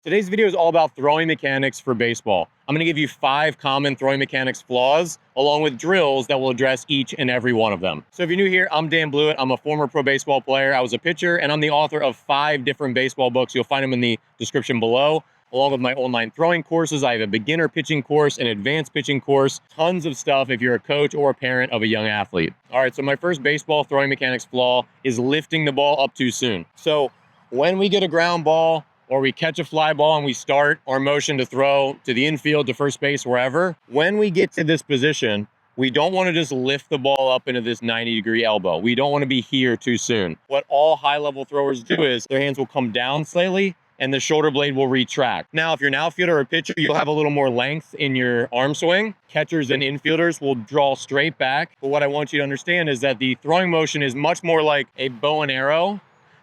Today's video is all about throwing mechanics for baseball. I'm going to give you 5 common throwing mechanics flaws, along with drills that will address each and every one of them. So if you're new here, I'm Dan Blewett. I'm a former pro baseball player. I was a pitcher, and I'm the author of 5 different baseball books. You'll find them in the description below, along with my online throwing courses. I have a beginner pitching course, an advanced pitching course, tons of stuff if you're a coach or a parent of a young athlete. All right, so my first baseball throwing mechanics flaw is lifting the ball up too soon. So when we get a ground ball, or we catch a fly ball and we start our motion to throw to the infield, to first base, wherever, when we get to this position, we don't want to just lift the ball up into this 90-degree elbow. We don't want to be here too soon. What all high-level throwers do is their hands will come down slightly and the shoulder blade will retract. Now, if you're an outfielder or a pitcher, you'll have a little more length in your arm swing. Catchers and infielders will draw straight back. But what I want you to understand is that the throwing motion is much more like a bow and arrow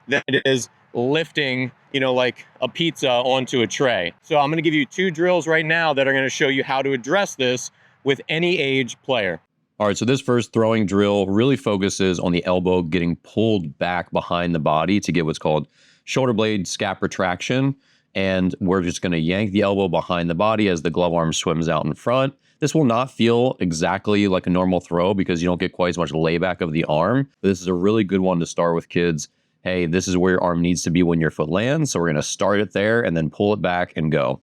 than it is lifting, like a pizza onto a tray. So I'm going to give you 2 drills right now that are going to show you how to address this with any age player. All right, so this first throwing drill really focuses on the elbow getting pulled back behind the body to get what's called shoulder blade scap retraction. And we're just going to yank the elbow behind the body as the glove arm swims out in front. This will not feel exactly like a normal throw because you don't get quite as much layback of the arm. But this is a really good one to start with kids. Hey, this is where your arm needs to be when your foot lands. So we're going to start it there and then pull it back and go.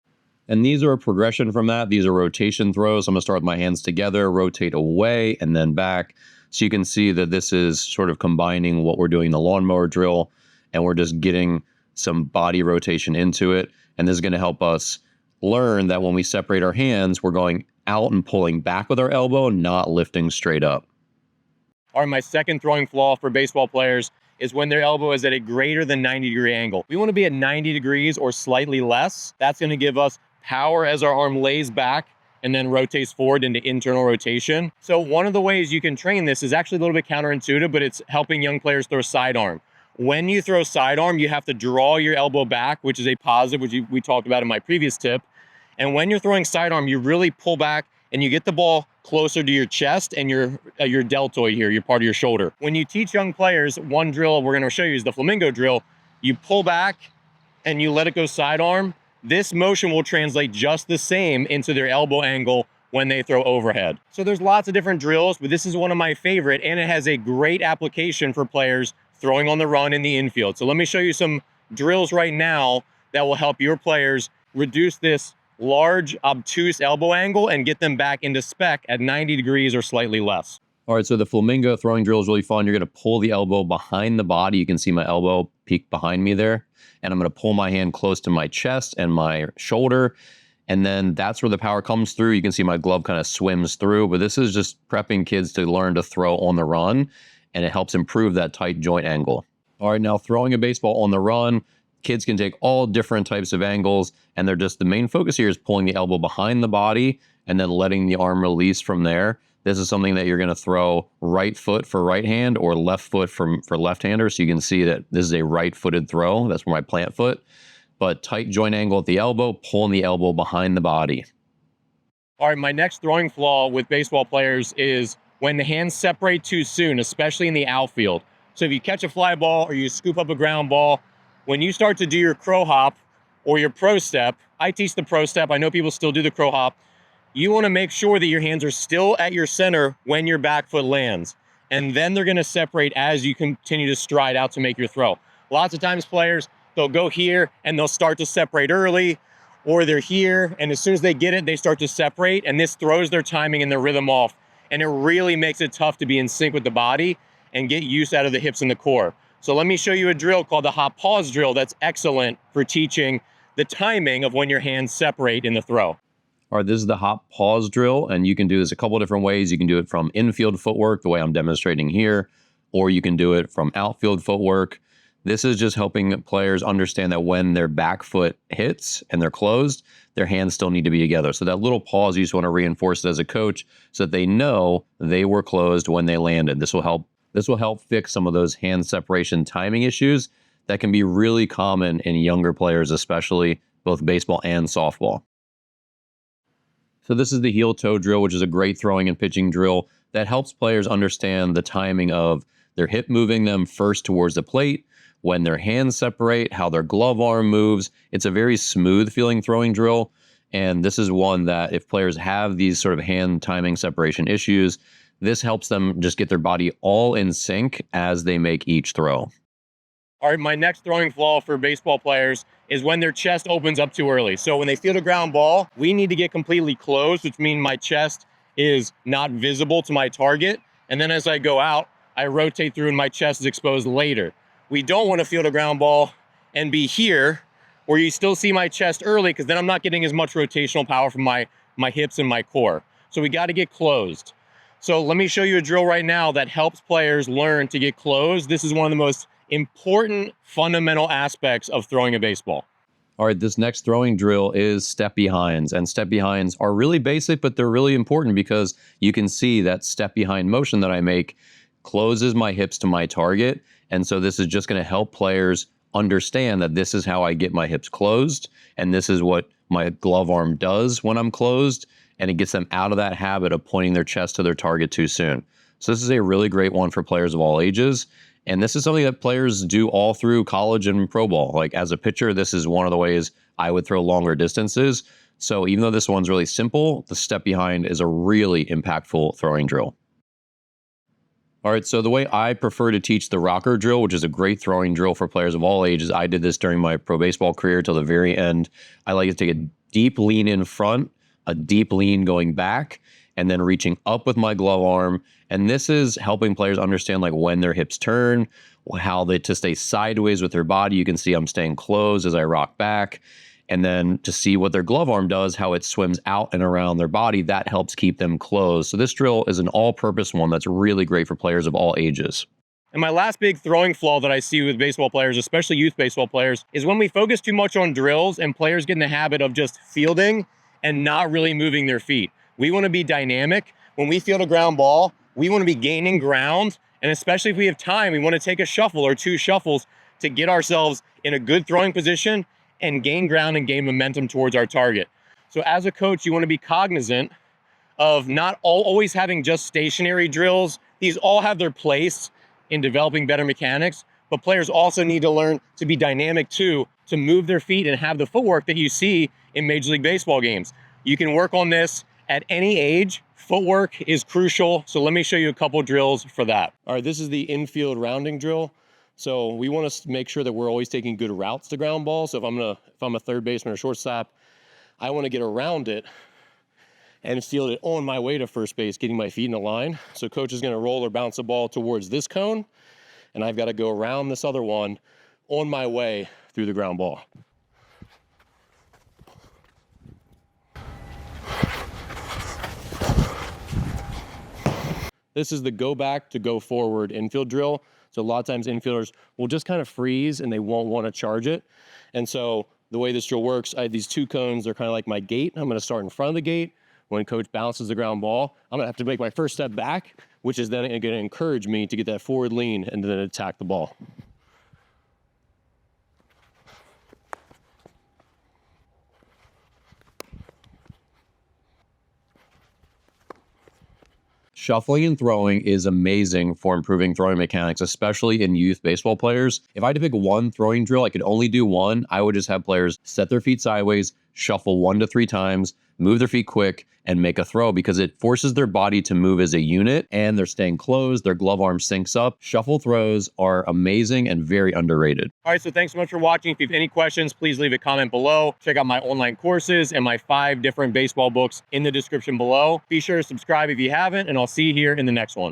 And these are a progression from that. These are rotation throws. I'm going to start with my hands together, rotate away and then back. So you can see that this is sort of combining what we're doing in the lawnmower drill, and we're just getting some body rotation into it. And this is going to help us learn that when we separate our hands, we're going out and pulling back with our elbow, not lifting straight up. All right, my second throwing flaw for baseball players is when their elbow is at a greater than 90-degree angle. We want to be at 90 degrees or slightly less. That's going to give us power as our arm lays back and then rotates forward into internal rotation. So one of the ways you can train this is actually a little bit counterintuitive, but it's helping young players throw sidearm. When you throw sidearm, you have to draw your elbow back, which is a positive, which we talked about in my previous tip. And when you're throwing sidearm, you really pull back and you get the ball closer to your chest and your deltoid here, your part of your shoulder. When you teach young players, one drill we're going to show you is the flamingo drill. You pull back and you let it go sidearm. This motion will translate just the same into their elbow angle when they throw overhead. So there's lots of different drills, but this is one of my favorite, and it has a great application for players throwing on the run in the infield. So let me show you some drills right now that will help your players reduce this large, obtuse elbow angle and get them back into spec at 90 degrees or slightly less. All right, so the flamingo throwing drill is really fun. You're going to pull the elbow behind the body. You can see my elbow peek behind me there. And I'm going to pull my hand close to my chest and my shoulder. And then that's where the power comes through. You can see my glove kind of swims through. But this is just prepping kids to learn to throw on the run. And it helps improve that tight joint angle. All right, now throwing a baseball on the run. Kids can take all different types of angles, and the main focus here is pulling the elbow behind the body and then letting the arm release from there. This is something that you're going to throw right foot for right hand or left foot for left-hander. So you can see that this is a right-footed throw. That's for my plant foot. But tight joint angle at the elbow, pulling the elbow behind the body. All right, my next throwing flaw with baseball players is when the hands separate too soon, especially in the outfield. So if you catch a fly ball or you scoop up a ground ball, when you start to do your crow hop or your pro step, I teach the pro step. I know people still do the crow hop. You want to make sure that your hands are still at your center when your back foot lands. And then they're going to separate as you continue to stride out to make your throw. Lots of times players, they'll go here and they'll start to separate early, or they're here, and as soon as they get it, they start to separate, and this throws their timing and their rhythm off. And it really makes it tough to be in sync with the body and get use out of the hips and the core. So let me show you a drill called the hop pause drill that's excellent for teaching the timing of when your hands separate in the throw. All right, this is the hop pause drill, and you can do this a couple different ways. You can do it from infield footwork, the way I'm demonstrating here, or you can do it from outfield footwork. This is just helping players understand that when their back foot hits and they're closed, their hands still need to be together. So that little pause, you just want to reinforce it as a coach so that they know they were closed when they landed. This will help fix some of those hand separation timing issues that can be really common in younger players, especially both baseball and softball. So this is the heel toe drill, which is a great throwing and pitching drill that helps players understand the timing of their hip moving them first towards the plate, when their hands separate, how their glove arm moves. It's a very smooth feeling throwing drill. And this is one that if players have these sort of hand timing separation issues, this helps them just get their body all in sync as they make each throw. All right, my next throwing flaw for baseball players is when their chest opens up too early. So when they field a ground ball, we need to get completely closed, which means my chest is not visible to my target. And then as I go out, I rotate through and my chest is exposed later. We don't want to field a ground ball and be here where you still see my chest early, because then I'm not getting as much rotational power from my hips and my core. So we got to get closed. So let me show you a drill right now that helps players learn to get closed. This is one of the most important fundamental aspects of throwing a baseball. All right, this next throwing drill is step behinds. And step behinds are really basic, but they're really important because you can see that step behind motion that I make closes my hips to my target. And so this is just going to help players understand that this is how I get my hips closed. And this is what my glove arm does when I'm closed. And it gets them out of that habit of pointing their chest to their target too soon. So this is a really great one for players of all ages. And this is something that players do all through college and pro ball. Like as a pitcher, this is one of the ways I would throw longer distances. So even though this one's really simple, the step behind is a really impactful throwing drill. All right, so the way I prefer to teach the rocker drill, which is a great throwing drill for players of all ages, I did this during my pro baseball career till the very end. I like to take a deep lean in front, a deep lean going back, and then reaching up with my glove arm. And this is helping players understand like when their hips turn, how they to stay sideways with their body. You can see I'm staying closed as I rock back. And then to see what their glove arm does, how it swims out and around their body, that helps keep them closed. So this drill is an all-purpose one that's really great for players of all ages. And my last big throwing flaw that I see with baseball players, especially youth baseball players, is when we focus too much on drills and players get in the habit of just fielding and not really moving their feet. We want to be dynamic. When we field a ground ball, we want to be gaining ground. And especially if we have time, we want to take a shuffle or two shuffles to get ourselves in a good throwing position and gain ground and gain momentum towards our target. So as a coach, you want to be cognizant of not always having just stationary drills. These all have their place in developing better mechanics, but players also need to learn to be dynamic too, to move their feet and have the footwork that you see in Major League Baseball games. You can work on this at any age. Footwork is crucial. So let me show you a couple drills for that. All right, this is the infield rounding drill. So we want to make sure that we're always taking good routes to ground balls. So if I'm a third baseman or shortstop, I want to get around it and field it on my way to first base, getting my feet in a line. So coach is going to roll or bounce the ball towards this cone, and I've got to go around this other one on my way through the ground ball. This is the go back to go forward infield drill. So a lot of times infielders will just kind of freeze and they won't want to charge it. And so the way this drill works, I have these two cones. They're kind of like my gate. I'm going to start in front of the gate. When coach bounces the ground ball, I'm going to have to make my first step back, which is then going to encourage me to get that forward lean and then attack the ball. Shuffling and throwing is amazing for improving throwing mechanics, especially in youth baseball players. If I had to pick one throwing drill, I could only do one. I would just have players set their feet sideways, shuffle 1 to 3 times, move their feet quick, and make a throw because it forces their body to move as a unit and they're staying closed. Their glove arm syncs up. Shuffle throws are amazing and very underrated. All right, so thanks so much for watching. If you have any questions, please leave a comment below. Check out my online courses and my 5 different baseball books in the description below. Be sure to subscribe if you haven't, and I'll see you here in the next one.